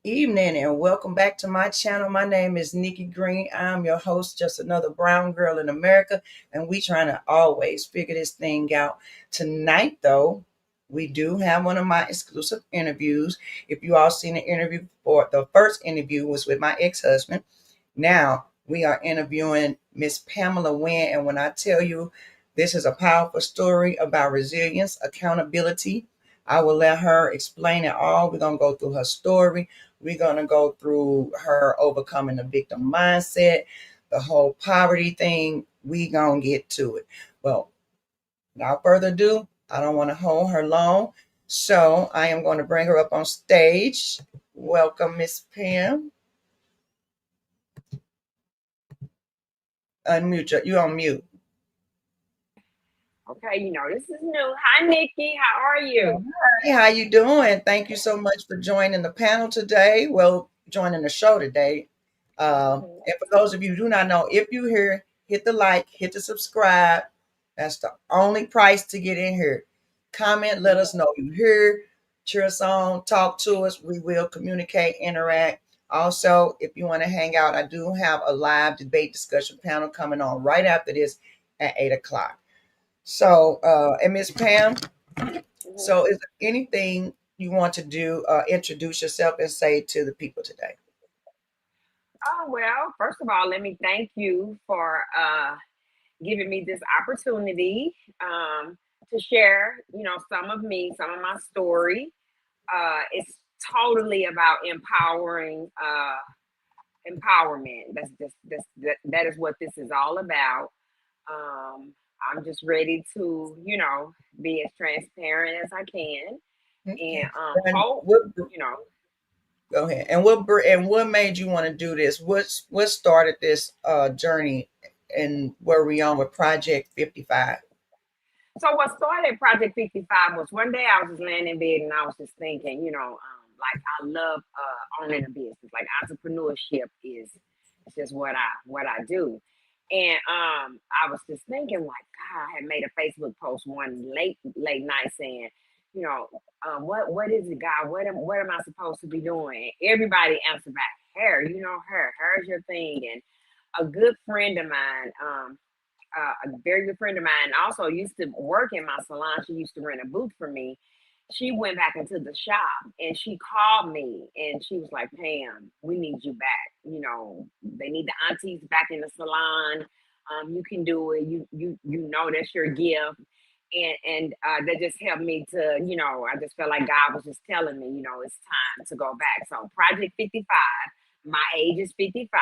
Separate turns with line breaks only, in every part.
Evening and welcome back to my channel. My name is Nikki Green. I'm your host, just another brown girl in America, and we trying to always figure this thing out. Tonight, though, we do have one of my exclusive interviews. If you all seen the interview for the first interview was with my ex-husband. Now we are interviewing Miss Pamela Winn, and when I tell you this is a powerful story about resilience, accountability, I will let her explain it all. We're gonna go through her story. We're going to go through her overcoming the victim mindset, the whole poverty thing. We going to get to it. Well, without further ado, I don't want to hold her long. So I am going to bring her up on stage. Welcome, Miss Pam. Unmute you on mute.
Okay, this is new. Hi, Nikki. How are you?
Hey, how you doing? Thank you so much for joining the panel today. Well, joining the show today. And for those of you who do not know, if you here, hit the like, hit the subscribe. That's the only price to get in here. Comment, let us know you here. Cheer us on, talk to us. We will communicate, interact. Also, if you want to hang out, I do have a live debate discussion panel coming on right after this at 8 o'clock. So, and Miss Pam, so is there anything you want to do, introduce yourself and say to the people today?
Oh, well, first of all, let me thank you for giving me this opportunity to share, some of me, some of my story. It's totally about empowerment. That is what this is all about. I'm just ready to, be as transparent as I can,
Okay.
and
And
hope,
what,
you know.
go ahead. And what made you want to do this? What started this journey, and where we on with Project 55?
So what started Project 55 was one day I was just laying in bed and I was just thinking, like I love owning a business. Like entrepreneurship is it's just what I do. And I was just thinking like God, I had made a Facebook post one late night saying, what is it, God? What am I supposed to be doing? Everybody answered back, hair, hair's your thing. And a good friend of mine, a very good friend of mine also used to work in my salon. She used to rent a booth for me. She went back into the shop and she called me and she was like, Pam, we need you back. They need the aunties back in the salon. You can do it. You know that's your gift. And that just helped me to, I just felt like God was just telling me, it's time to go back. So Project 55, my age is 55.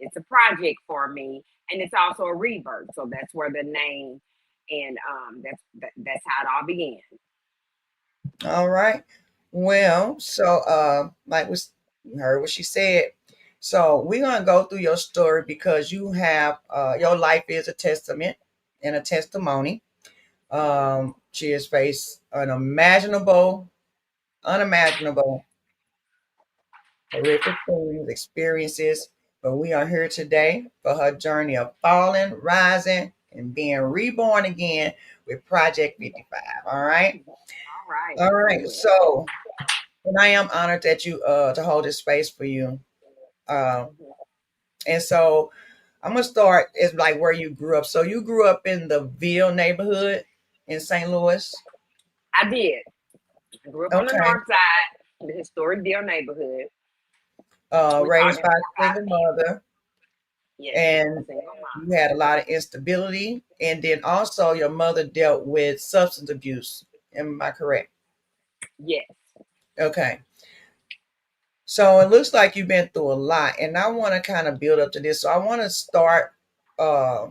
It's a project for me, and it's also a rebirth. So that's where the name and that's how it all began.
All right. Well, so like was you heard what she said. So we're gonna go through your story because you have your life is a testament and a testimony. She has faced unimaginable, horrific things, experiences, but we are here today for her journey of falling, rising, and being reborn again with Project 55. All right.
All right,
All
let's
right.
do it.
So, and I am honored that you to hold this space for you. Uh,
Mhm.
and so I'm gonna start is like where you grew up. So you grew up in the Ville neighborhood in St. Louis.
I did. I grew up on the
Okay.
north side, the historic Deal neighborhood. We called
Raised
it
by a
4 5
single
Deal.
mother,
Yes,
and
single
you
mom.
had a lot of instability, and then also your mother dealt with substance abuse. Am I correct?
Yes.
Okay. So it looks like you've been through a lot, and I want to kind of build up to this. So I want to start uh,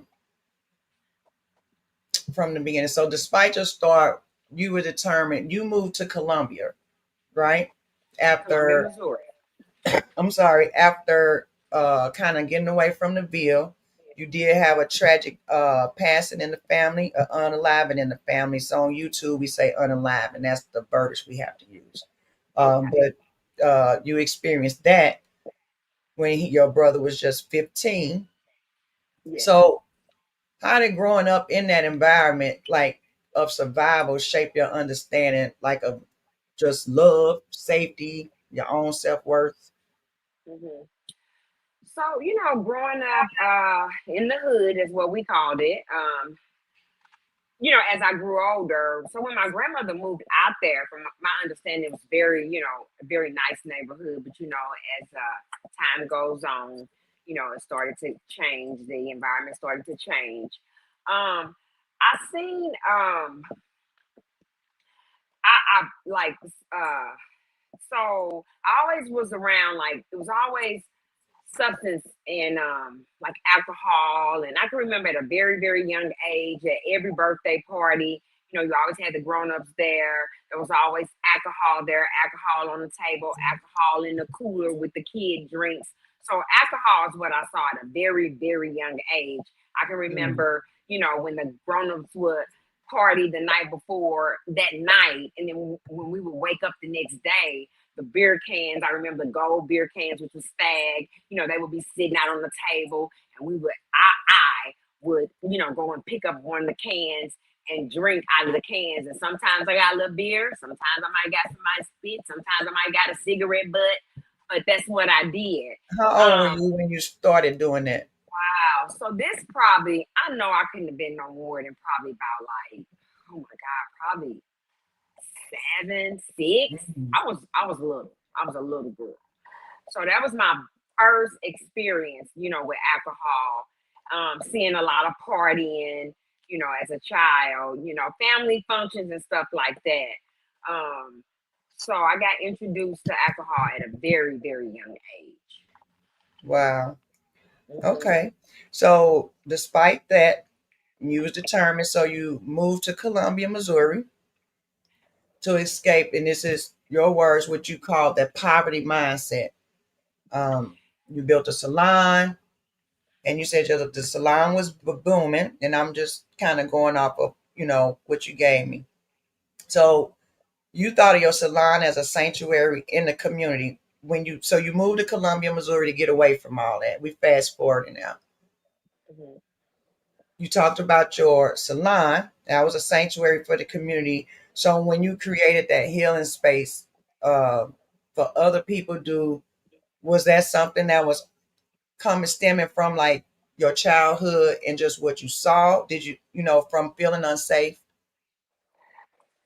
from the beginning. So despite your start, you were determined. You moved to Columbia, right?
Columbia,
After,
Missouri.
I'm sorry, after kind of getting away from the Ville, you did have a tragic passing in the family, unalive in the family. So on YouTube, we say unalive, and that's the verbiage we have to use.
Okay.
But you experienced that when your brother was just 15.
Yes.
So how did growing up in that environment, like of survival, shape your understanding, like of just love, safety? your own self-worth?
Hmm. So, growing up in the hood is what we called it. As I grew older, so when my grandmother moved out there, from my understanding, it was very, a very nice neighborhood. But as time goes on, it started to change. The environment started to change. I seen, I like, so I always was around. Like it was always substance and like alcohol. And I can remember at a very, very young age, at every birthday party, you always had the grown-ups there. There was always alcohol there, alcohol on the table, alcohol in the cooler with the kid drinks. So alcohol is what I saw at a very, very young age. I can
Mm.
remember, when the grown-ups would party the night before that night, and then when we would wake up the next day, the beer cans. I remember the gold beer cans, which was Stag. They would be sitting out on the table, and I would, go and pick up one of the cans and drink out of the cans. And sometimes I got a little beer. Sometimes I might got somebody spit. Sometimes I might got a cigarette butt. But that's what I did.
How old were
Um,
you when you started doing that?
wow. So this probably, I know I couldn't have been no more than probably about like, oh my God, probably 7, 6.
Mm.
I was little. I was a little girl. So that was my first experience, with alcohol. Seeing a lot of partying, as a child, family functions and stuff like that. So I got introduced to alcohol at a very, very young age.
Wow.
Hmm.
Okay. So despite that, you was determined. So you moved to Columbia, Missouri to escape. And this is your words, what you call that poverty mindset. Um, you built a salon, and you said the salon was booming. And I'm just kind of going off of, what you gave me. So you thought of your salon as a sanctuary in the community so you moved to Columbia, Missouri to get away from all that. We fast forwarding now.
Hmm.
You talked about your salon. That was a sanctuary for the community. So when you created that healing space uh, for other people, was that something that was coming stemming from like your childhood and just what you saw? Did you, from feeling unsafe?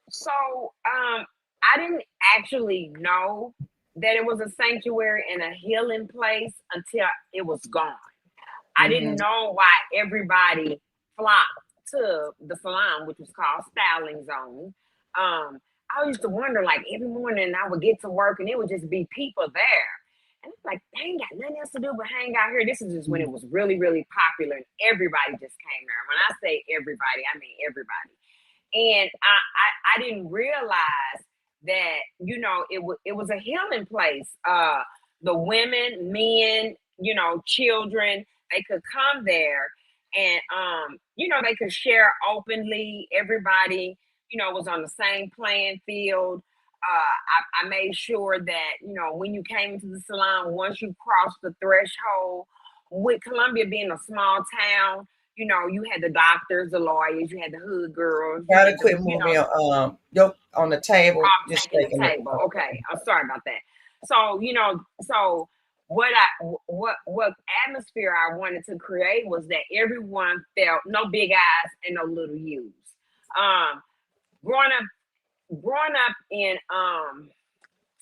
So I didn't actually know that it was a sanctuary and a healing place until it was gone. I
Mm-hmm.
didn't know why everybody flocked to the salon, which was called Styling Zone. I used to wonder, like every morning I would get to work and it would just be people there. And it's like, they ain't got nothing else to do but hang out here. This is just when it was really, really popular and everybody just came there. When I say everybody, I mean everybody. And I didn't realize that it was a healing place. The women, men, children, they could come there and they could share openly. Everybody was on the same playing field. I made sure that when you came into the salon, once you crossed the threshold, with Columbia being a small town, you had the doctors, the lawyers, you had the hood girls, you
Gotta
had the,
quit moving your on the table,
I'm
just
taking the
shaking it.
table. Okay, I'm sorry about that. So, what atmosphere I wanted to create was that everyone felt no big eyes and no little U's. Um, growing up, growing up in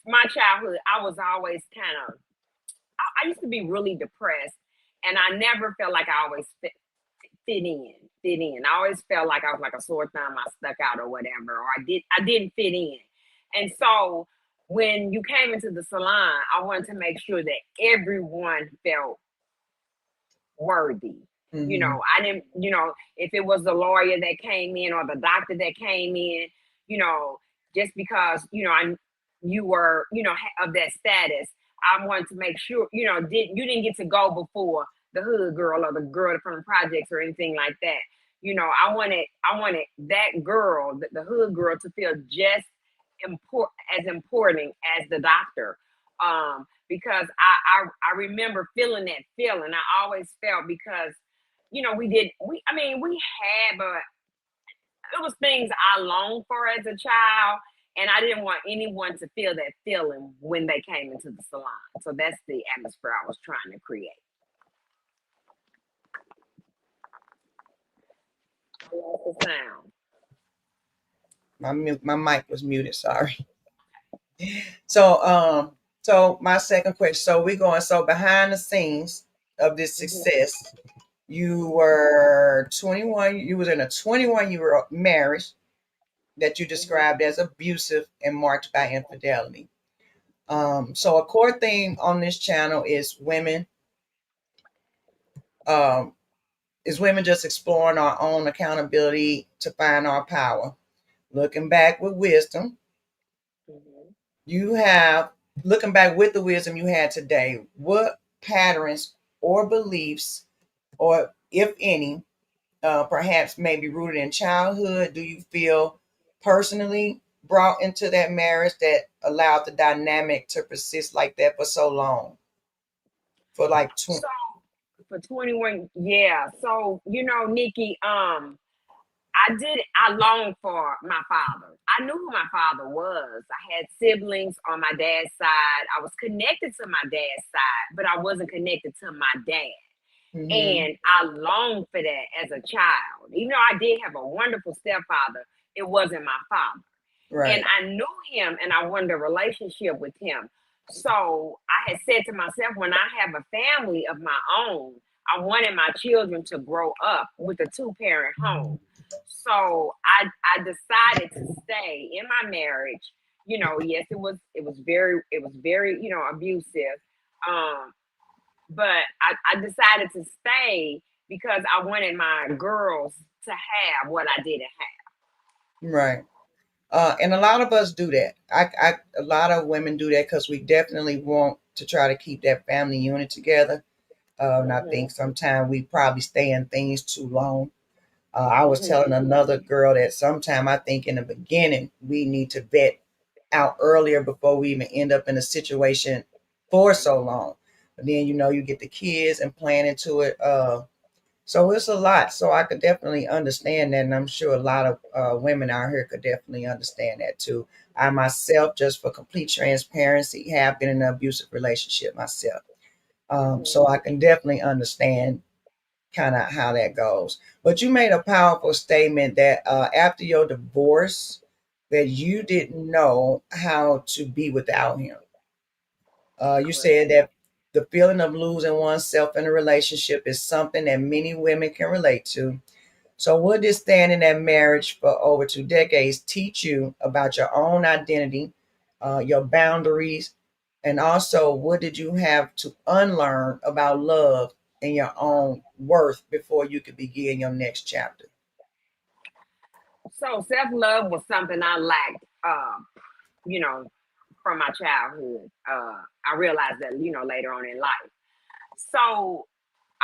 my childhood, I was always kind of, I used to be really depressed, and I never felt like I always fit in, fit in. I always felt like I was like a sore thumb. I stuck out or whatever, or I didn't fit in. And so when you came into the salon, I wanted to make sure that everyone felt worthy.
Mm-hmm.
I didn't, if it was the lawyer that came in or the doctor that came in, you know, just because, you were, of that status, I wanted to make sure, you didn't get to go before the hood girl or the girl from the projects or anything like that. I wanted that girl, the hood girl, to feel just as important as the doctor. Because I remember feeling that feeling. I always felt because we had, but it was things I longed for as a child, And I didn't want anyone to feel that feeling when they came into the salon. So that's the atmosphere I was trying to create. I lost the sound.
My mic was muted. Sorry. So my second question. So we're going. So behind the scenes of this
Mm-hmm.
success, you were 21. You was in a 21-year marriage that you
Mm-hmm.
described as abusive and marked by infidelity. So a core theme on this channel um, is women just exploring our own accountability to find our power, looking back with wisdom.
Mm-hmm.
You have looking back with the wisdom you had today. What patterns or beliefs, or if any, perhaps maybe rooted in childhood, do you feel personally brought into that marriage that allowed the dynamic to persist like that for so long? For like
So for 21, yeah. So, Nikki, I longed for my father. I knew who my father was. I had siblings on my dad's side. I was connected to my dad's side, but I wasn't connected to my dad.
mm-hmm,
And I longed for that as a child. Even though I did have a wonderful stepfather, it wasn't my father. And
right,
I knew him and I wanted a relationship with him. So I had said to myself, when I have a family of my own, I wanted my children to grow up with a two-parent home. So I decided to stay in my marriage. Yes, it was very, abusive. Um, but I decided to stay because I wanted my girls to have what I didn't
right. And a lot of us do that. A lot of women do that because we definitely want to try to keep that family unit together. And I think
have.
sometimes we probably stay in things too long. I was
Hmm.
telling another girl that sometime I think in the beginning we need to vet out earlier before we even end up in a situation for so long. But then you get the kids and plan into it. So it's a lot. So I could definitely understand that, and I'm sure a lot of women out here could definitely understand that too. I myself, just for complete transparency, have been in an abusive relationship myself. So
Hmm.
I can definitely understand kind of how that goes. But you made a powerful statement that after your divorce, that you didn't know how to be without him. You
Correct.
said that the feeling of losing oneself in a relationship is something that many women can relate to. So, what did staying in that marriage for over 2 decades teach you about your own identity, your boundaries, and also what did you have to unlearn about love and your own worth before you could begin your next chapter?
So self love was something I lacked, you know, from my childhood. I realized that, later on in life. So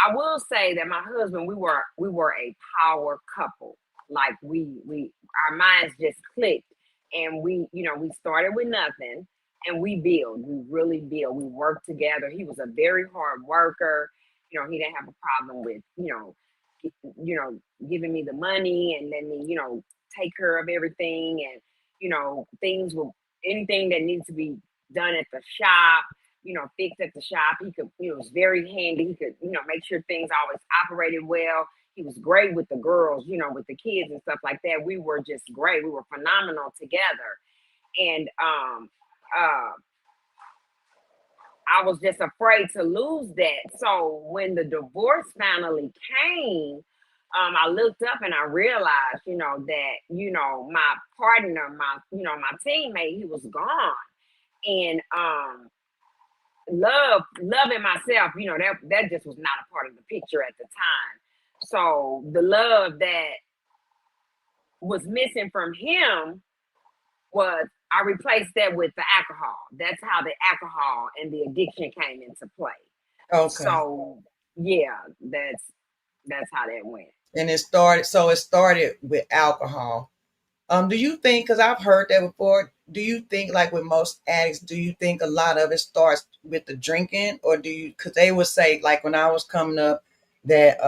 I will say that my husband, we were a power couple. Like we our minds just clicked, and we started with nothing, and we build. We really build. We worked together. He was a very hard worker. He didn't have a problem with giving me the money and letting me take care of everything, and things will anything that needs to be done at the shop, fixed at the shop. He could, was very handy. He could, make sure things always operated well. He was great with the girls, with the kids and stuff like that. We were just great. We were phenomenal together. And uh, I was just afraid to lose that. So when the divorce finally came, I looked up and I realized, that, my partner, my teammate, he was gone. And loving myself, that just was not a part of the picture at the time. So the love that was missing from him was I replaced that with the alcohol. That's how the alcohol and the addiction came into play.
Okay.
So yeah, that's how that went.
And it started with alcohol. Do you think, because I've heard that before, do you think, like with most addicts, do you think a lot of it starts with the drinking, or do you, because they would say, like when I was coming up, that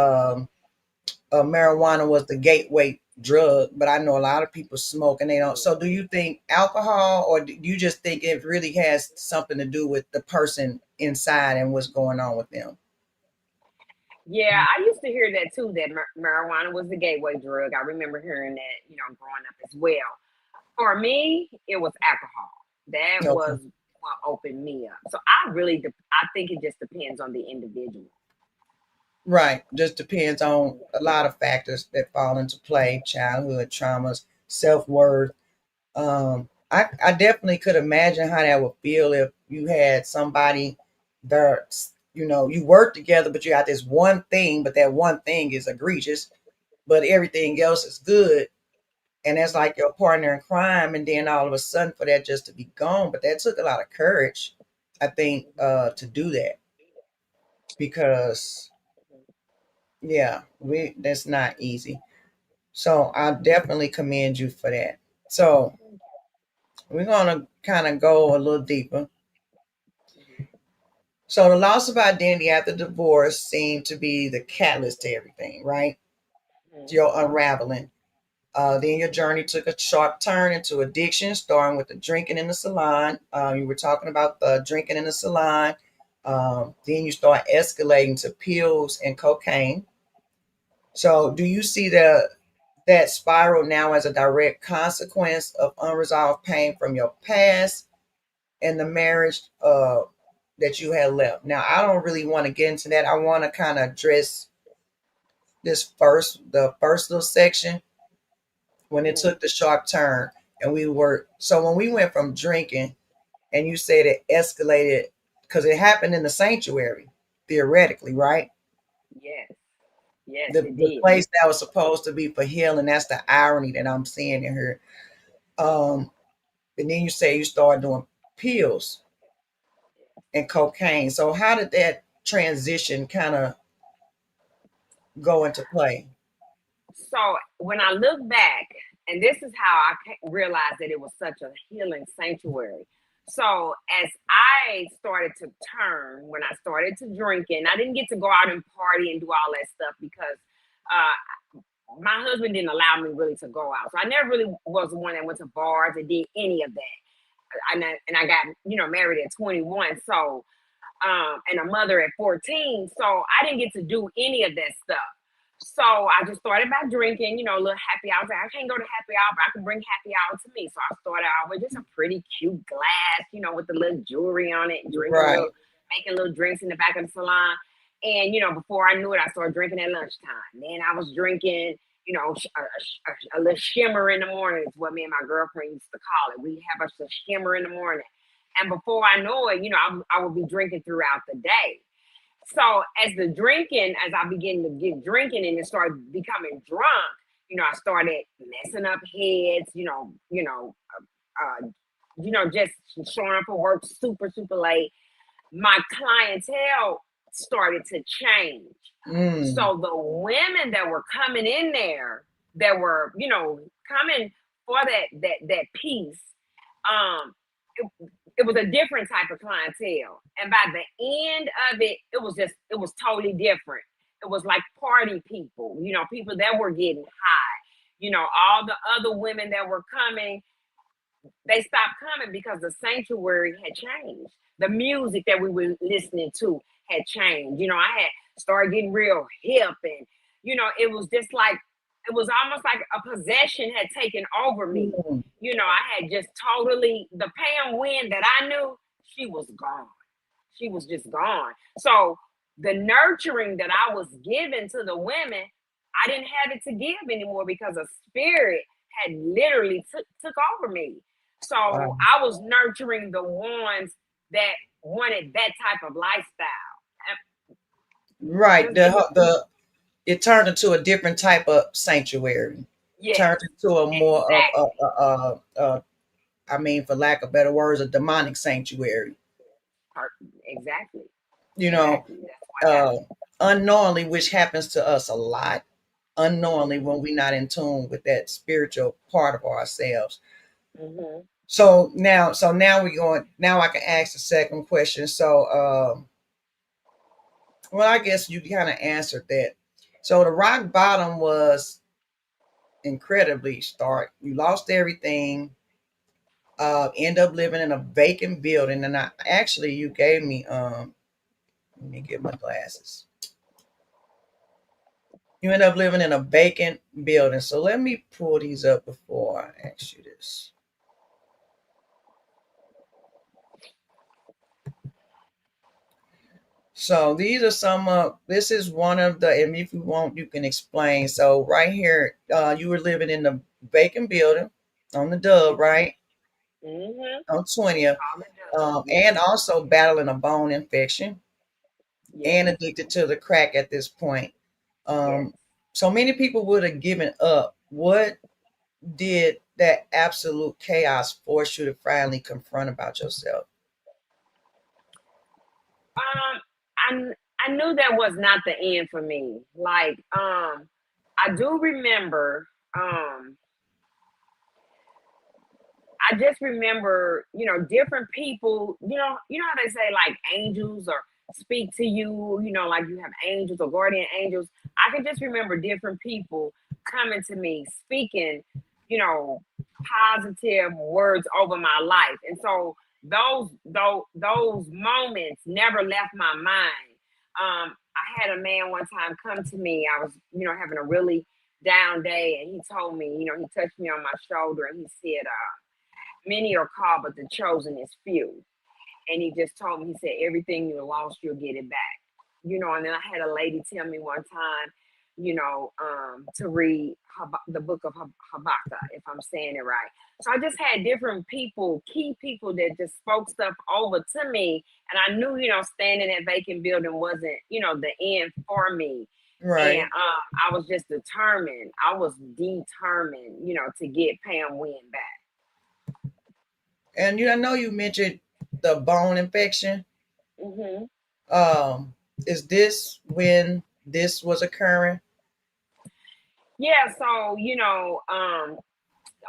marijuana was the drug, but I know a lot of people smoke and they don't. So do you think alcohol, or do you just think it really has something to do with the person inside and what's going on with them?
Yeah, I used to hear that too, that marijuana was the gateway drug. I remember hearing that, growing up as well. For me, it was alcohol. That
Okay.
was what opened me up. So I think it just depends on the individual.
Right. Just depends on a lot of factors that fall into play: childhood traumas, self worth. I definitely could imagine how that would feel if you had somebody that, you work together, but you got this one thing, but that one thing is egregious, but everything else is good. And that's like your partner in crime. And then all of a sudden for that just to be gone. But that took a lot of courage, I think, to do that, because yeah, that's not easy. So I definitely commend you for that. So we're gonna kind of go a little deeper. So the loss of identity after divorce seemed to be the catalyst to everything, right? Your unraveling. Then your journey took a sharp turn into addiction, starting with the drinking in the salon. You were talking about the drinking in the salon. Then you start escalating to pills and cocaine. So, do you see that spiral now as a direct consequence of unresolved pain from your past and the marriage that you had left? Now, I don't really want to get into that. I want to kind of address the first little section when it
Mm-hmm.
took the sharp turn. And so when we went from drinking, and you said it escalated because it happened in the sanctuary, theoretically, right?
Yes, yes,
The
it
the
did.
place that was supposed to be for healing. That's the irony that I'm seeing in here. Um, and then you say you started doing pills and cocaine. So how did that transition kind of go into play?
So when I look back, and this is how I realized that it was such a healing sanctuary. So as I started to turn, when I started to drinking, I didn't get to go out and party and do all that stuff because my husband didn't allow me really to go out. So I never really was the one that went to bars and did any of that. And I got married at 21. So and a mother at 14. So I didn't get to do any of that stuff. So I just started by drinking, a little happy hour. I was like, I can't go to happy hour, but I can bring happy hour to me. So I started out with just a pretty cute glass, with the little jewelry on it,
Right.
making little drinks in the back of the salon. And, before I knew it, I started drinking at lunchtime. Then I was drinking, a little shimmer in the morning is what me and my girlfriend used to call it. We have a shimmer in the morning. And before I know it, I would be drinking throughout the day. So as I began to get drinking and it started becoming drunk, I started messing up heads, just showing up for work super, super late. My clientele started to change.
Mm.
So the women that were coming in there that were, coming for that piece, um, it was a different type of clientele. And by the end of it, it was totally different. It was like party people, people that were getting high. All the other women that were coming, they stopped coming because the sanctuary had changed. The music that we were listening to had changed. I had started getting real hip, and it was just like it was almost like a possession had taken over me.
Mm.
I had just totally the Pam Winn that I knew, she was gone. She was just gone. So the nurturing that I was giving to the women, I didn't have it to give anymore because a spirit had literally took over me. So
Wow.
I was nurturing the ones that wanted that type of lifestyle.
Right.
It was
It turned into a different type of sanctuary.
yes,
Turned into a more of
exactly,
I mean, for lack of better words, a demonic sanctuary.
exactly,
You know,
exactly. That's what
uh,
happened.
unknowingly, which happens to us a lot, unknowingly when we're not in tune with that spiritual part of ourselves.
Hmm.
So now we're going. Now I can ask the second question. So, well, I guess you kind of answered that. So the rock bottom was incredibly. Start, you lost everything, end up living in a vacant building. And I actually, you gave me, let me get my glasses. You end up living in a vacant building. So let me pull these up before I ask you this. So these are some of, this is one of the, and if you want, you can explain. So right here, you were living in the vacant building on the Dub, right?
Mm-hmm.
On 20th,
All it does.
and
Yes.
also battling a bone infection
Yes.
and addicted to the crack at this point.
Yes.
Um, so many people would have given up. What did that absolute chaos force you to finally confront about yourself?
I knew that was not the end for me. Like, I do remember, I just remember, different people, how they say like angels or speak to you, like you have angels or guardian angels. I can just remember different people coming to me speaking, you know, positive words over my life. And so those moments never left my mind. I had a man one time come to me. I was, having a really down day, and he told me, he touched me on my shoulder and he said, many are called, but the chosen is few. And he just told me, he said, everything you lost, you'll get it back. And then I had a lady tell me one time, to read the book of Habakkuk, if I'm saying it right. So I just had different people, key people that just spoke stuff over to me. And I knew, standing in that vacant building wasn't, the end for me. And
Right.
I was just determined. I was determined, to get Pam Winn back.
And I know you mentioned the bone infection.
Hmm.
Is this when this was occurring?
Yeah, so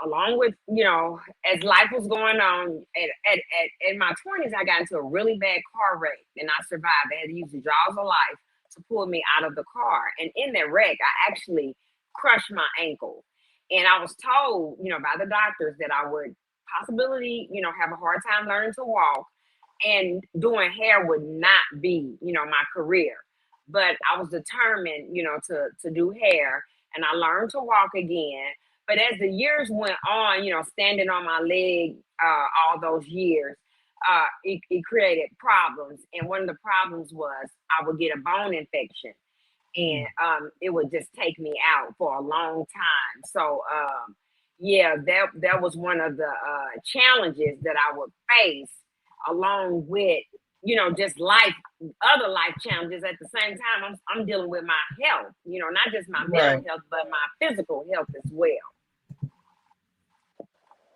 along with as life was going on, at my 20s, I got into a really bad car wreck, and I survived. I had to use the jaws of life to pull me out of the car, and in that wreck, I actually crushed my ankle, and I was told, by the doctors that I would possibly, have a hard time learning to walk, and doing hair would not be, my career. But I was determined, to do hair, and I learned to walk again. But as the years went on, standing on my leg all those years, it created problems. And one of the problems was I would get a bone infection, and
Mm.
it would just take me out for a long time. So yeah, that was one of the challenges that I would face, along with just life, other life challenges. At the same time, I'm dealing with my health, not just my mental
Right.
health, but my physical health as well.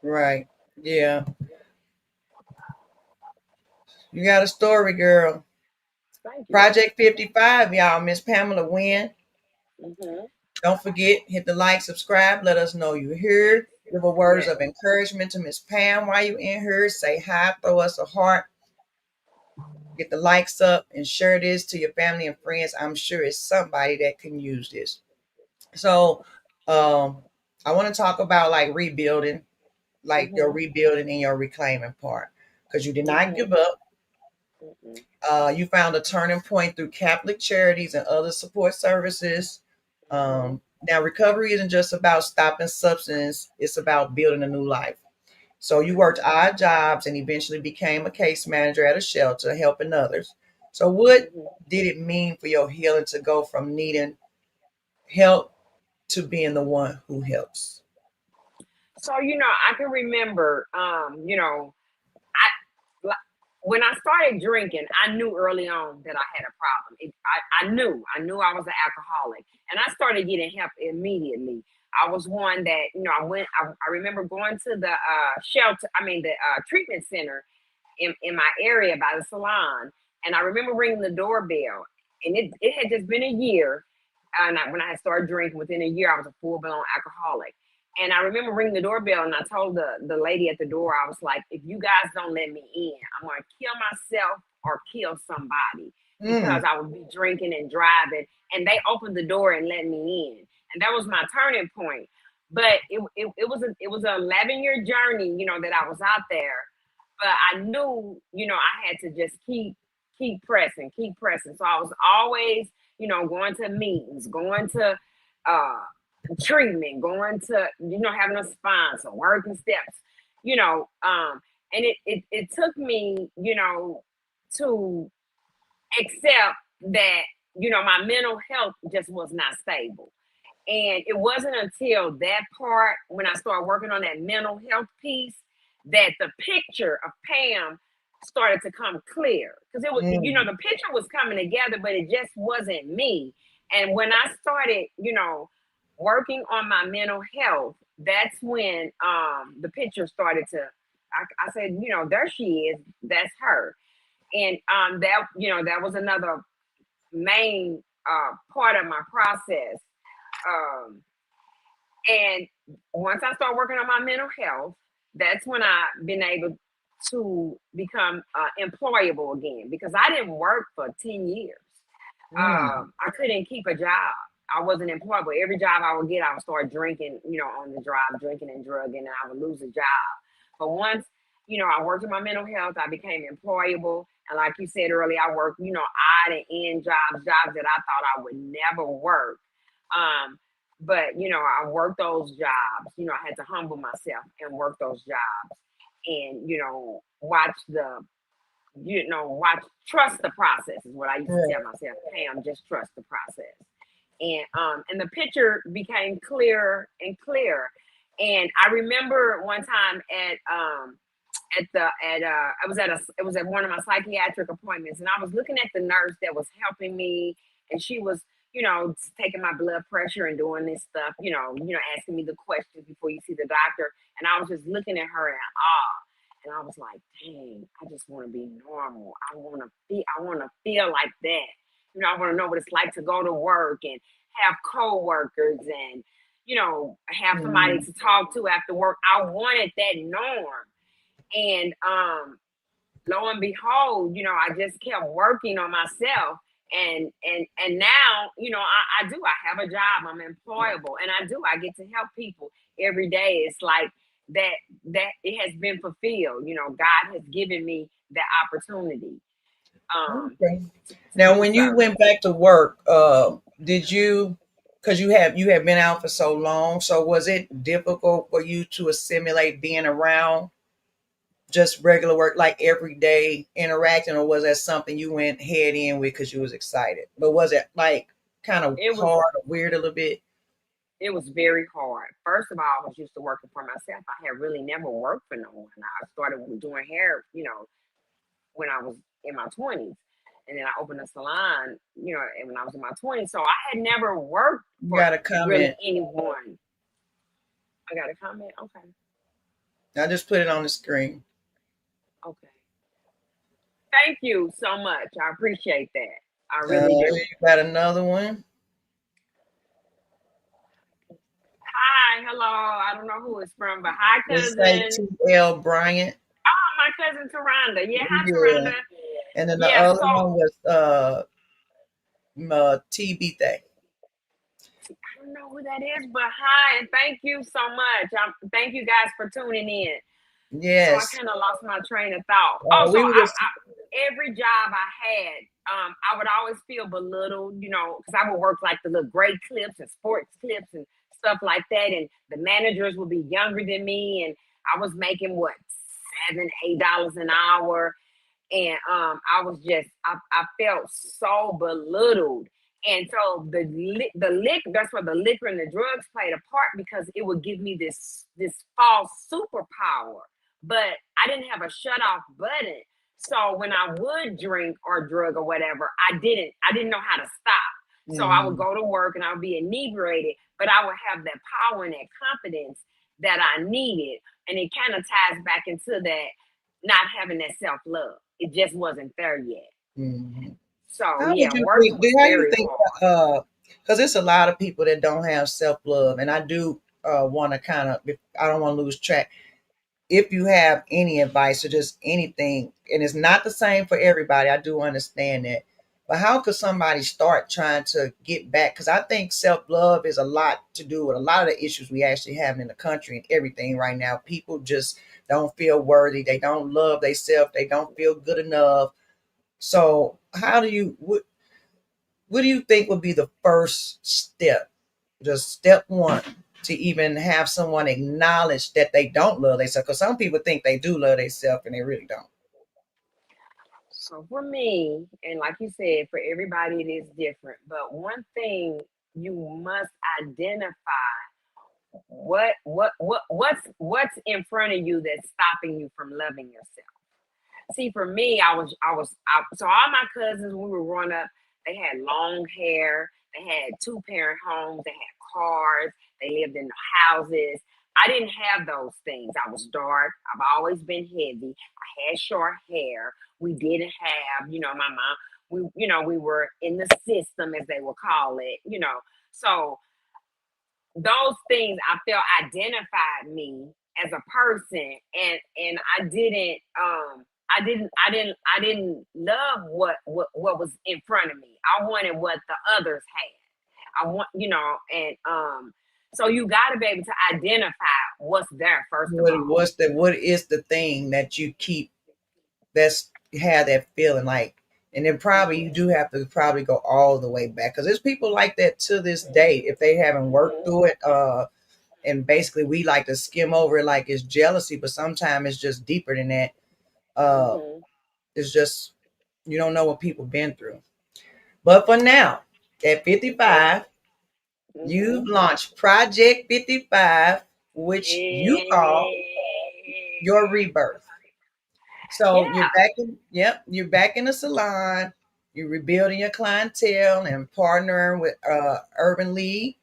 Right. Yeah. You got a story, girl.
Thank you.
Project 55, y'all. Miss Pamela Winn.
Hmm.
Don't forget, hit the like, subscribe. Let us know you're
Yes.
here. Give a words
Yes.
of encouragement to Miss Pam while you in here. Say hi, throw us a heart, get the likes up, and share this to your family and friends. I'm sure it's somebody that can use this. So, um, I want to talk about like rebuilding, like your
Hmm.
rebuilding and your reclaiming part, because you did not
Hmm.
give up.
Hmm.
You found a turning point through Catholic charities and other support services.
Hmm.
Now, recovery isn't just about stopping substance, it's about building a new life. So, you worked odd jobs and eventually became a case manager at a shelter, helping others. So, what
Hmm.
did it mean for your healing to go from needing help to being the one who helps?
So I can remember, I when I started drinking, I knew early on that I had a problem. I knew I was an alcoholic, and I started getting help immediately. I was one that I remember going to the shelter. I mean the treatment center in my area by the salon, and I remember ringing the doorbell, and it had just been a year, and when I had started drinking, within a year I was a full blown alcoholic. And I remember ringing the doorbell, and I told the lady at the door, I was like, if you guys don't let me in, I'm going to kill myself or kill somebody, because
Mm,
I would be drinking and driving. And they opened the door and let me in. And that was my turning point. but it was an 11-year journey, that I was out there. But I knew, I had to just keep pressing, keep pressing. So I was always, going to meetings, going to uh treatment, going to, having a sponsor, working steps, and it took me, to accept that, my mental health just was not stable. And it wasn't until that part, when I started working on that mental health piece, that the picture of Pam started to come clear. Because it was,
Mm.
the picture was coming together, but it just wasn't me. And when I started, working on my mental health, that's when the picture started to, I said, there she is, that's her. And that was another main part of my process. Um, and once I started working on my mental health, that's when I've been able to become employable again, because I didn't work for 10 years.
Mm.
I couldn't keep a job. I wasn't employable. Every job I would get, I would start drinking, on the drive, drinking and drugging, and I would lose a job. But once, I worked on my mental health, I became employable. And like you said earlier, I worked, odd and end jobs that I thought I would never work. Um, but I worked those jobs. I had to humble myself and work those jobs, and watch, trust the process is what I used to tell
Right.
myself. Pam, just trust the process. And the picture became clearer and clearer. And I remember one time it was at one of my psychiatric appointments, and I was looking at the nurse that was helping me, and she was, taking my blood pressure and doing this stuff, asking me the questions before you see the doctor. And I was just looking at her in awe. And I was like, dang, I just want to be normal. I want to feel like that. I want to know what it's like to go to work and have coworkers and, have somebody
Mm.
to talk to after work. I wanted that norm. And lo and behold, I just kept working on myself. And now, I do. I have a job. I'm employable, and I get to help people every day. It's like that it has been fulfilled. God has given me the opportunity um
Okay.
to
Now,
do
when you
so.
went back to work, did you, because you have been out for so long, so was it difficult for you to assimilate being around just regular work, like everyday interacting, or was that something you went head in with because you was excited? But was it like kind of
It was
hard or weird a little bit?
it was very hard. First of all, I was used to working for myself. I had really never worked for no one. I started doing hair, when I was in my 20s. And then I opened a salon, and when I was in my 20s. So I had never worked
You
for
got a
really
comment.
anyone. I got a comment. Okay.
I just put it on the screen.
Okay. Thank you so much. I appreciate that. I really
You
do.
got another one.
Hi, hello. I don't know who it's from, but hi,
Let's say
cousin.
T.L. Bryant.
Oh, my cousin Taronda. Yeah, hi,
Yeah.
Taronda.
And then the
Yeah,
other
so
one was TB Thing.
I don't know who that is, but hi, and thank you so much. Thank you guys for tuning in. So I
Yes.
kind of lost my train of thought. Oh, so
We were just
every job I had, I would always feel belittled, because I would work like the little great clips and sports clips and stuff like that, and the managers would be younger than me, and I was making what, $7, $8 an hour, and I felt so belittled. And so that's where the liquor and the drugs played a part, because it would give me this false superpower, but I didn't have a shut off button. So when I would drink or drug or whatever, I didn't know how to stop. So I would
mm,
go to work and I would be inebriated, but I would have that power and that confidence that I needed. And it kind of ties back into that not having that self love. It just wasn't there yet.
mhm.
So
How would
yeah,
you
working
think?
was
How do you
very
think?
hard.
Because it's a lot of people that don't have self love, and I do want to kind of. I don't want to lose track. If you have any advice or just anything, and it's not the same for everybody, I do understand that. But how could somebody start trying to get back? Because I think self-love is a lot to do with a lot of the issues we actually have in the country and everything right now. People just don't feel worthy. They don't love themselves. They don't feel good enough. So how do you what do you think would be the first step, just step one, to even have someone acknowledge that they don't love themselves? Because some people think they do love themselves and they really don't.
So for me, and like you said, for everybody it is different. But one thing you must identify what's in front of you that's stopping you from loving yourself. See, for me, so all my cousins when we were growing up, they had long hair, they had two-parent homes, they had cars, they lived in the houses. I didn't have those things. I was dark. I've always been heavy. I had short hair. We didn't have, my mom. We were in the system, as they would call it. So those things I felt identified me as a person, and I didn't love what was in front of me. I wanted what the others had. I want, and so you got to be able to identify what's there first of all.
What is the thing that you keep that's have that feeling like? And then probably you do have to probably go all the way back, because there's people like that to this day if they haven't worked through it. And basically we like to skim over it like it's jealousy, but sometimes it's just deeper than that. uh
Mm-hmm.
it's just you don't know what people been through. But for now, at
Mm-hmm.
55,
Mm-hmm.
you've launched Project 55, which you call your rebirth. So you're
Yeah.
back in, yep, you're back in the salon. You're rebuilding your clientele and partnering with Urban League.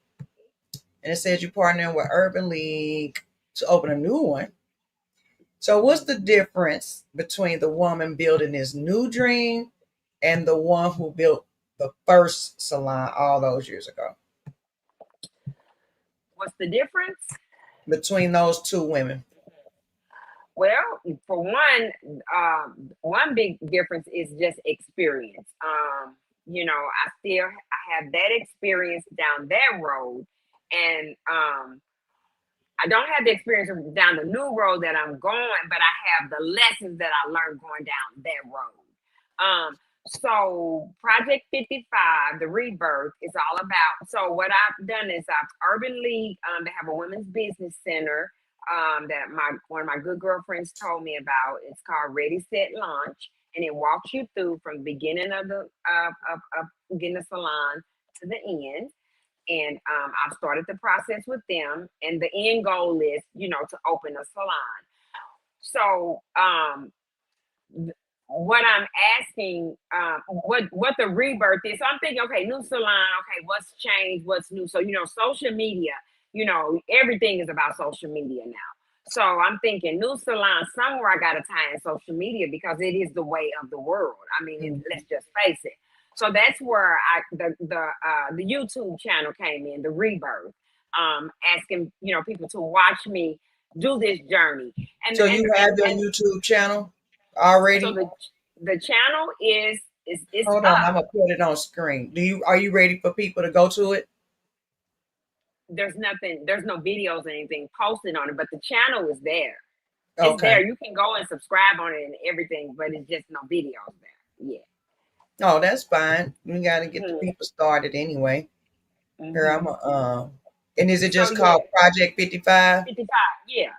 And it says you're partnering with Urban League to open a new one. So what's the difference between the woman building this new dream and the one who built the first salon all those years ago?
What's the difference?
Between those two women.
Well, for one big difference is just experience. I have that experience down that road, and I don't have the experience down the new road that I'm going, but I have the lessons that I learned going down that road. So Project 55, the rebirth, is all about. So what I've done is I've Urban League. They have a women's business center that my one of my good girlfriends told me about. It's called Ready Set Launch, and it walks you through from the beginning of getting the salon to the end. And I've started the process with them, and the end goal is, to open a salon. So what I'm asking, what the rebirth is. So I'm thinking, okay, new salon. Okay, what's changed? What's new? So social media. Everything is about social media now. So I'm thinking new salon. Somewhere I got to tie in social media because it is the way of the world. I mean, let's just face it. So that's where the YouTube channel came in, the rebirth, asking people to watch me do this journey, and
So
and
you
and,
have your
and
YouTube channel
so
already?
the channel is
Hold on,
up.
I'm gonna put it on screen. Are you ready for people to go to it?
There's no videos or anything posted on it, but the channel is there. It's
Okay.
there. You can go and subscribe on it and everything, but it's just no videos there. Yeah.
Oh, that's fine. We gotta get the
Hmm.
people started anyway. Here I'm
Hmm.
a and is it
So
just
yeah,
called Project 55?
55. Yeah.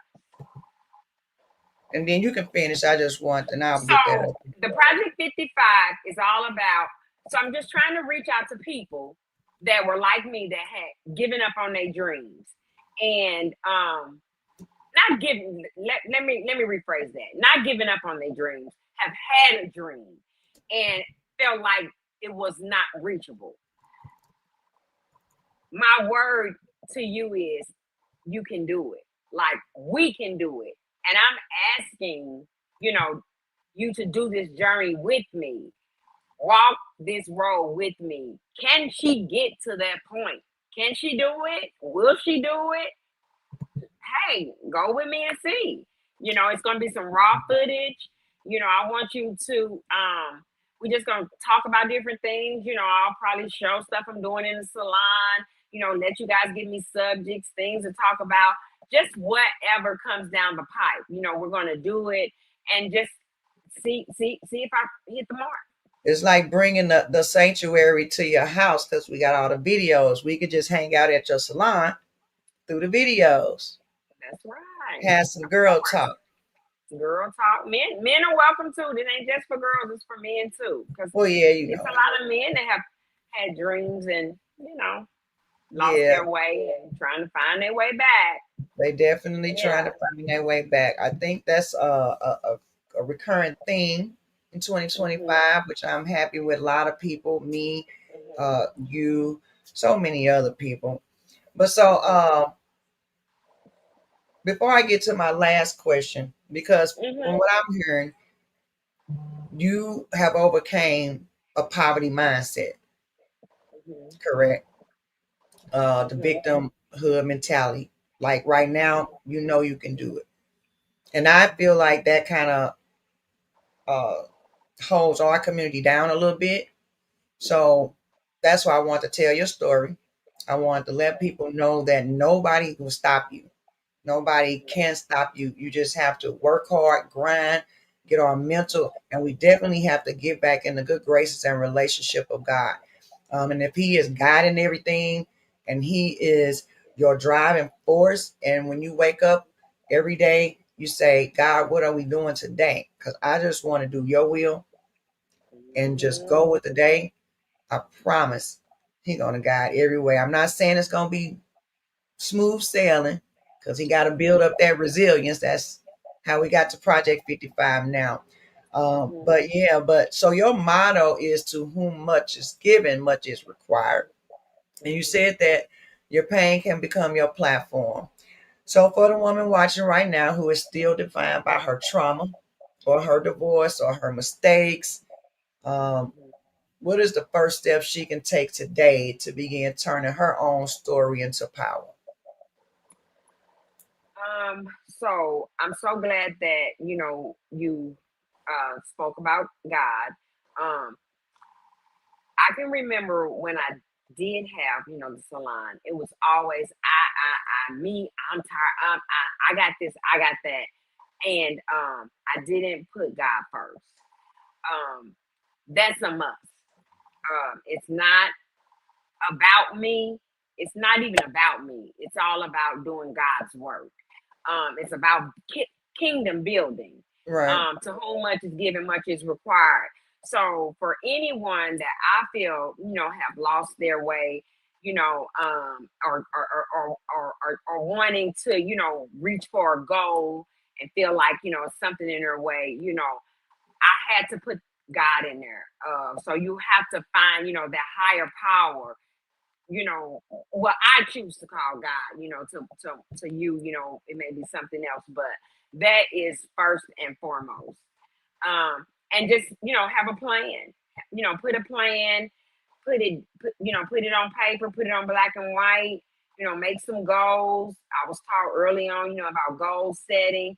And then you can finish. I just want, and I'll
So
get that up.
the Project 55 is all about. So I'm just trying to reach out to people that were like me that had given up on their dreams, and not giving. Let me rephrase that. Not giving up on their dreams, have had a dream and felt like it was not reachable. My word to you is you can do it. Like we can do it. And I'm asking, you know, you to do this journey with me. Walk this road with me. Can she get to that point? Can she do it? Will she do it? Hey, go with me and see. It's gonna be some raw footage. I want you to we're just gonna talk about different things. I'll probably show stuff I'm doing in the salon. Let you guys give me subjects, things to talk about, just whatever comes down the pipe. We're gonna do it and just see if I hit the mark.
It's like bringing the sanctuary to your house because we got all the videos. We could just hang out at your salon through the videos.
That's right.
Have some girl talk.
Girl talk. Men are welcome too. This ain't just for girls, it's for men too. Because
Well, yeah,
it's a lot of men that have had dreams and, lost
yeah,
their way and trying to find their way back.
they definitely trying
Yeah.
to find their way back. I think that's a recurrent theme in
Mm-hmm.
2025, which I'm happy with. A lot of people, me,
Mm-hmm.
you, so many other people. But so, before I get to my last question, because from
Mm-hmm.
what I'm hearing, you have overcame a poverty mindset,
Mm-hmm.
correct? The
Mm-hmm.
victimhood mentality. Like right now, you know you can do it, and I feel like that kind of uh, holds our community down a little bit. So that's why I want to tell your story. I want to let people know that nobody will stop you. Nobody can stop you. You just have to work hard, grind, get our mental, and we definitely have to get back in the good graces and relationship of God. And if He is guiding everything, and He is your driving force, and when you wake up every day, you say, God, what are we doing today? Because I just want to do your will and just
Mm-hmm.
go with the day. I promise He's gonna guide every way. I'm not saying it's gonna be smooth sailing because he got to build up that resilience. That's how we got to Project 55 now.
Mm-hmm.
But yeah, but so your motto is to whom much is given, much is required. And you
Mm-hmm.
said that your pain can become your platform. So for the woman watching right now who is still defined by her trauma or her divorce or her mistakes, um, what is the first step she can take today to begin turning her own story into power?
So I'm so glad that you spoke about God. I can remember when I did have the salon. It was always me. I'm tired. I got this. I got that, and I didn't put God first. Um, that's a must. It's not about me. It's not even about me. It's all about doing God's work. It's about kingdom building.
Right.
To whom much is given, much is required. So for anyone that I feel, have lost their way, or wanting to, reach for a goal and feel like, something in their way, I had to put God in there. So you have to find, that higher power, what I choose to call God, to you, it may be something else, but that is first and foremost. And just, have a plan, put a plan, put it on paper, put it on black and white, make some goals. I was taught early on, about goal setting,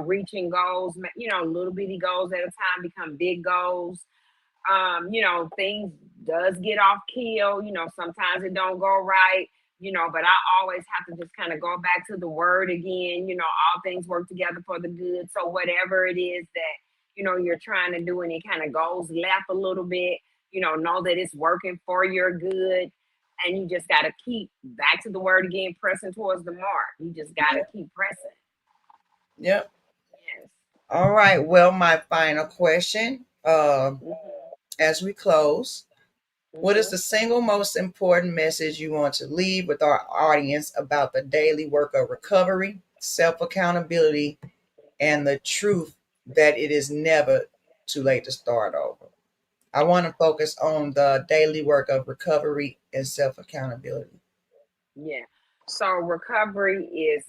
reaching goals, little bitty goals at a time become big goals. Things does get off keel, sometimes it don't go right, but I always have to just kind of go back to the word again, all things work together for the good. So whatever it is that, you're trying to do and it kind of goes left a little bit, know that it's working for your good. And you just got to keep back to the word again, pressing towards the mark. You just got to
Yep.
keep pressing.
Yep.
Yes.
All right. Well, my final question,
Mm-hmm.
as we close, what is
Mm-hmm.
the single most important message you want to leave with our audience about the daily work of recovery, self accountability, and the truth that it is never too late to start over? I want to focus on the daily work of recovery and self accountability.
Yeah. So recovery is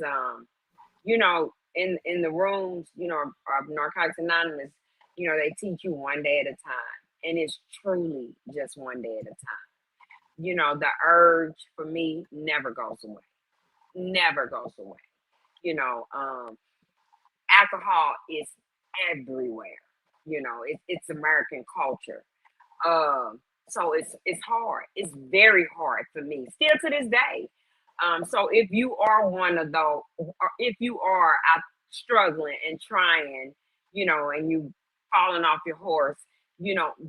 in the rooms, of Narcotics Anonymous, they teach you one day at a time. And it's truly just one day at a time. The urge for me never goes away. Never goes away. You know, um, Alcohol is everywhere. It's American culture. So it's hard. It's very hard for me still to this day. So if you are one of those, or if you are out struggling and trying, and you falling off your horse,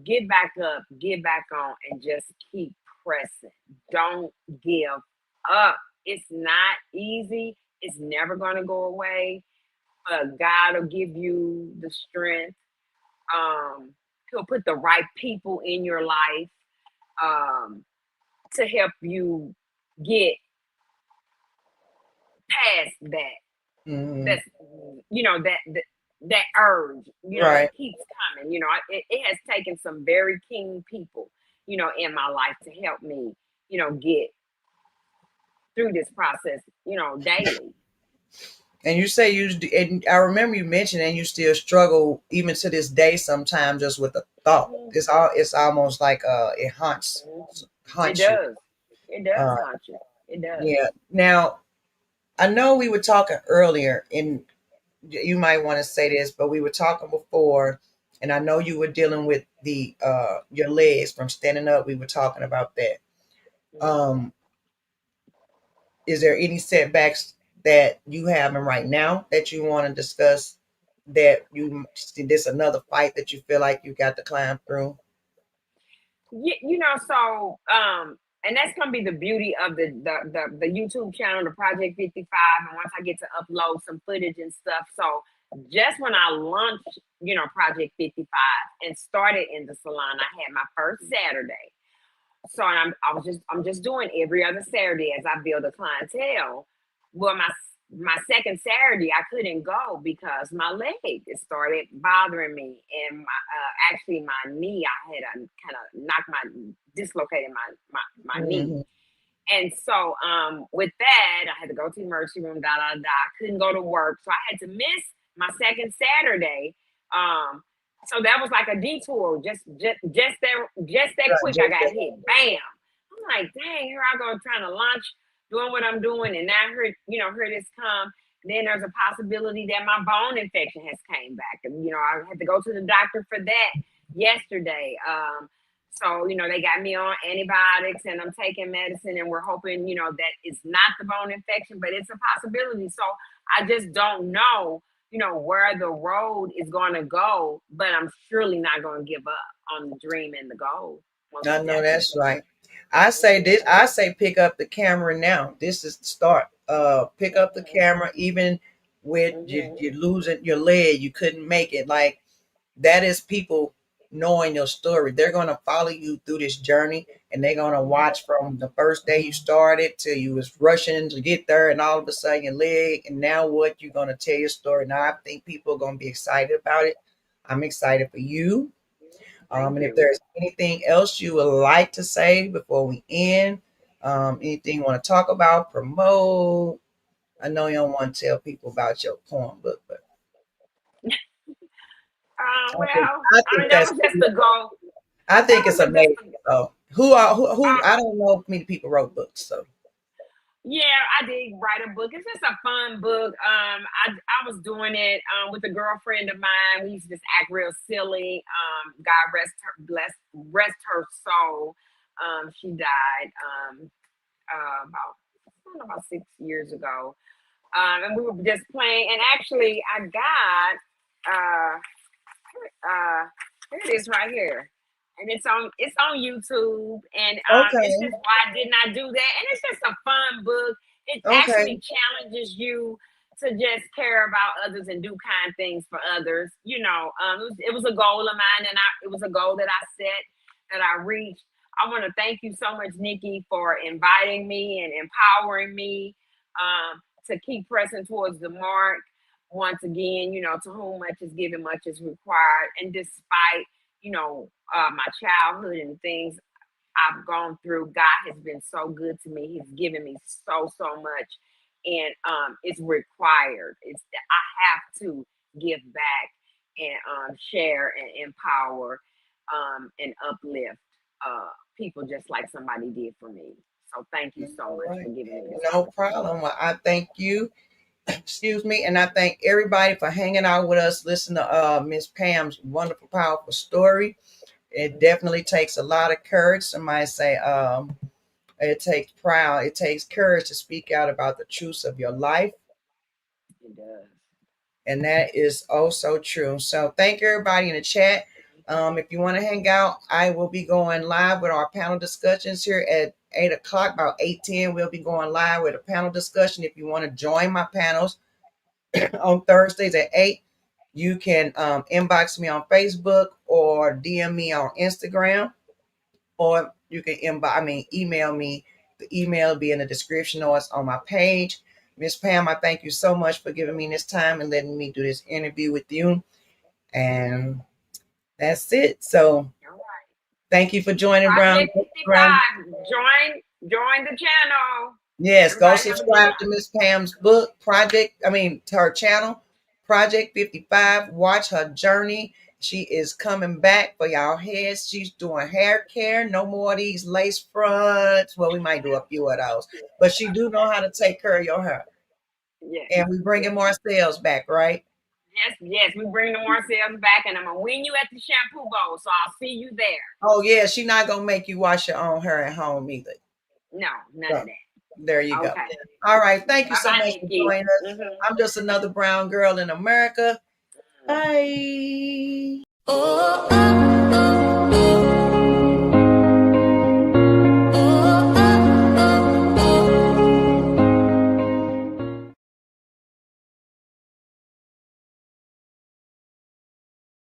get back up, get back on, and just keep pressing. Don't give up. It's not easy. It's never going to go away. But God will give you the strength. Um, he'll put the right people in your life um, to help you get past that.
Hmm.
That's that urge. It
Right.
keeps coming. It has taken some very keen people, in my life to help me, get through this process, daily.
And you say and I remember you mentioned, and you still struggle even to this day sometimes just with the thought.
Mhm.
It's almost like it
Mhm. It
haunts you.
does. It does
Uh,
haunt you. It does.
yeah. Now I know we were talking earlier, and you might want to say this, but we were talking before, and I know you were dealing with the your legs from standing up. We were talking about that.
Mhm.
Um, is there any setbacks that you having right now that you want to discuss? That you this another fight that you feel like you got to climb through?
And that's gonna be the beauty of the YouTube channel, the Project 55. And once I get to upload some footage and stuff, so just when I launched, Project 55 and started in the salon, I had my first Saturday. So I'm just doing every other Saturday as I build a clientele. Well, my second Saturday I couldn't go because my leg it started bothering me, and actually my knee I had kind of dislocated my knee.
Hmm.
And so with that, I had to go to the emergency room, da da da. I couldn't go to work. So I had to miss my second Saturday. Um, so that was like a detour. Just that
Right,
quick, I
just
got
that.
hit. Bam. I'm like, dang, here I go trying to launch, doing what I'm doing, and now here this come. Then there's a possibility that my bone infection has came back. And I had to go to the doctor for that yesterday. So, they got me on antibiotics and I'm taking medicine and we're hoping, that it's not the bone infection, but it's a possibility. So I just don't know, where the road is going to go, but I'm surely not going to give up on the dream and the goal. Most
I know that's
definitely.
right. I say this. I say pick up the camera now. This is the start. Pick up the
Hmm.
camera, even with
Hmm.
you losing your leg, you couldn't make it. Like that is people knowing your story. They're gonna follow you through this journey, and they're gonna watch from the first day you started till you was rushing to get there, and all of a sudden your leg, and now what you're gonna tell your story. Now I think people are gonna be excited about it. I'm excited for you.
Thank
And if
you.
there's anything else you would like to say before we end, anything you want to talk about, promote. I know you don't want to tell people about your poem book, but I think
Well,
I
I
think
mean, that
that's
was just the goal.
I
That
think
was
it's
just
amazing. So who I don't know if many people wrote books. So
Yeah, I did write a book. It's just a fun book. I was doing it with a girlfriend of mine. We used to just act real silly. God rest her soul. She died about I don't know, about 6 years ago. And we were just playing. And actually, I got uh, here it is right here, and it's on YouTube, and it's
okay,
just why didn't I do that? And it's just a fun book. It
okay,
actually challenges you to just care about others and do kind things for others. It was a goal of mine, and it was a goal that I set that I reached. I want to thank you so much, Nikki, for inviting me and empowering me to keep pressing towards the mark once again, to whom much is given, much is required. And despite, my childhood and things I've gone through, God has been so good to me. He's given me so much. And it's required. I have to give back and share and empower and uplift people just like somebody did for me. So thank you so
all
much
right,
for giving me this
no
opportunity.
problem. Well, I thank you. Excuse me, and I thank everybody for hanging out with us. Listen to Miss Pam's wonderful, powerful story. It definitely takes a lot of courage. Somebody say, it takes courage to speak out about the truths of your life.
It does.
And that is also true. So thank everybody in the chat. If you want to hang out, I will be going live with our panel discussions here at 8 o'clock, about 8:10. We'll be going live with a panel discussion. If you want to join my panels on Thursdays at 8, you can inbox me on Facebook or DM me on Instagram, or you can email me. The email will be in the description or it's on my page. Miss Pam, I thank you so much for giving me this time and letting me do this interview with you. And that's it. So thank you for joining Brown.
Project 55. Join the channel.
Yes, go
Everybody
subscribe to Miss Pam's book, to her channel, Project 55. Watch her journey. She is coming back for y'all heads. She's doing hair care. No more of these lace fronts. Well, we might do a few of those, but she do know how to take care of your hair.
Yes.
And we bringing more sales back, right?
Yes, we bring the more sales back, and I'm gonna win you at the shampoo bowl, so I'll see you there.
Oh yeah, she's not gonna make you wash your own hair at home either.
No, none of that.
There you go. All right, thank you so much for joining us. I'm just another brown girl in America. Bye.